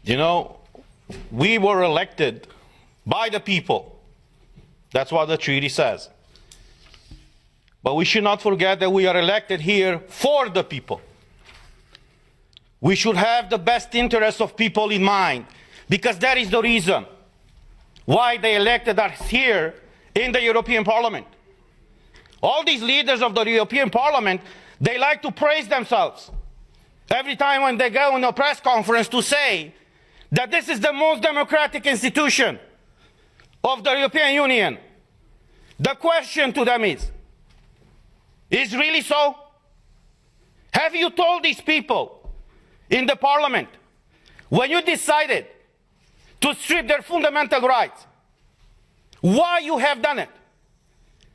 You know, we were elected by the people. That's what the treaty says. But we should not forget that we are elected here for the people. We should have the best interests of people in mind, because that is the reason why the elected are here in the European Parliament. All these leaders of the European Parliament, they like to praise themselves every time when they go in a press conference to say that this is the most democratic institution of the European Union. The question to them is really so? Have you told these people in the Parliament, when you decided to strip their fundamental rights, why you have done it?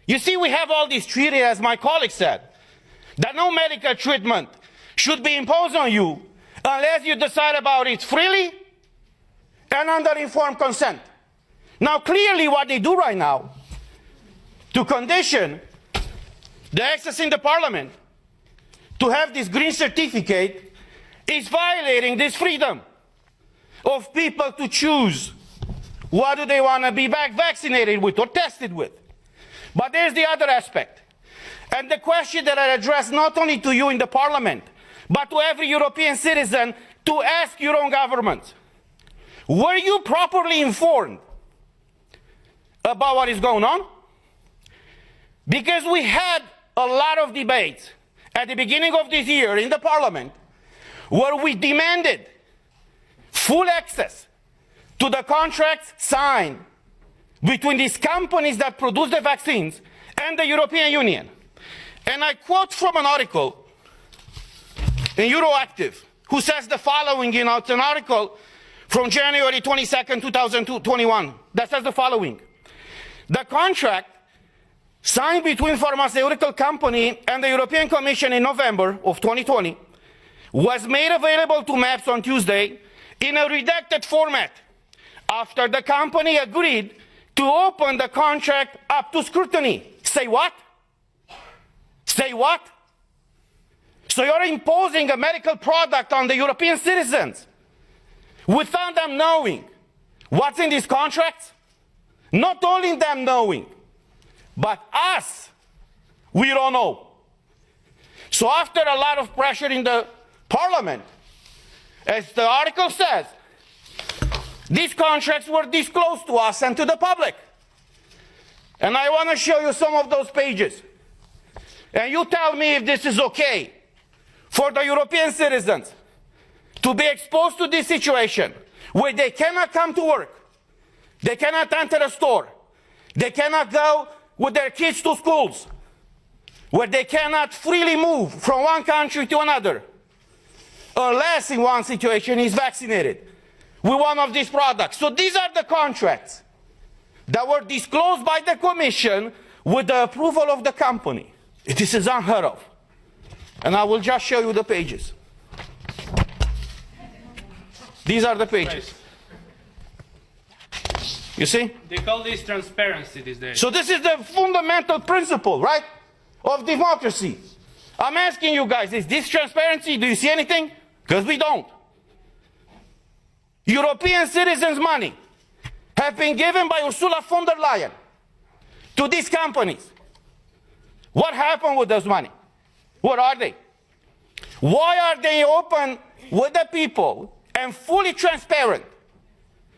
You see, we have all these treaties, as my colleague said, that no medical treatment should be imposed on you unless you decide about it freely and under informed consent. Now, clearly what they do right now to condition the access in the Parliament to have this green certificate is violating this freedom of people to choose what do they want to be vaccinated with or tested with. But there's the other aspect. And the question that I address not only to you in the Parliament, but to every European citizen, to ask your own government, were you properly informed about what is going on? Because we had a lot of debates at the beginning of this year in the Parliament where we demanded full access to the contracts signed between these companies that produce the vaccines and the European Union. And I quote from an article in Euroactiv, who says the following, it's an article from January 22nd, 2021, that says the following. The contract signed between pharmaceutical company and the European Commission in November of 2020 was made available to MEPs on Tuesday in a redacted format after the company agreed to open the contract up to scrutiny. Say what? Say what? So you're imposing a medical product on the European citizens without them knowing what's in these contracts? Not only them knowing, but us, we don't know. So after a lot of pressure in the Parliament, as the article says, these contracts were disclosed to us and to the public. And I want to show you some of those pages. And you tell me if this is okay for the European citizens to be exposed to this situation where they cannot come to work, they cannot enter a store, they cannot go with their kids to schools, where they cannot freely move from one country to another, unless in one situation is vaccinated with one of these products. So these are the contracts that were disclosed by the Commission with the approval of the company. This is unheard of. And I will just show you the pages. These are the pages. You see? They call this transparency these days. So this is the fundamental principle, right, of democracy. I'm asking you guys, is this transparency? Do you see anything? Because we don't. European citizens' money have been given by Ursula von der Leyen to these companies. What happened with those money? What are they? Why are they open with the people and fully transparent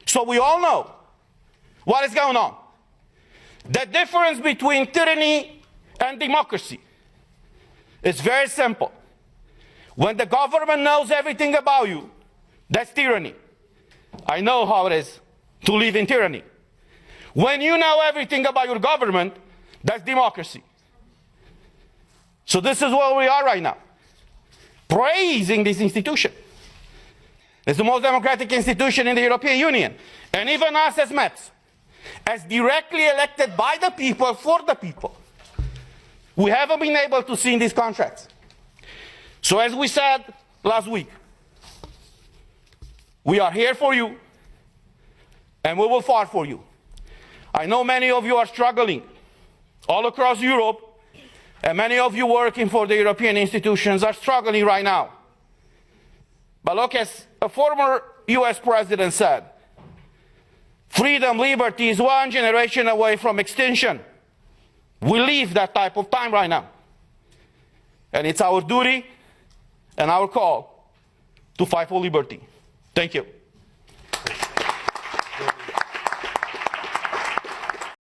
so we all know what is going on? The difference between tyranny and democracy is very simple. When the government knows everything about you, that's tyranny. I know how it is to live in tyranny. When you know everything about your government, that's democracy. So this is where we are right now, praising this institution. It's the most democratic institution in the European Union. And even us as MEPs, as directly elected by the people, for the people, we haven't been able to see in these contracts. So as we said last week, we are here for you, and we will fight for you. I know many of you are struggling all across Europe, and many of you working for the European institutions are struggling right now. But look, as a former US president said, freedom, liberty is one generation away from extinction. We live that type of time right now. And it's our duty and our call to fight for liberty. Thank you.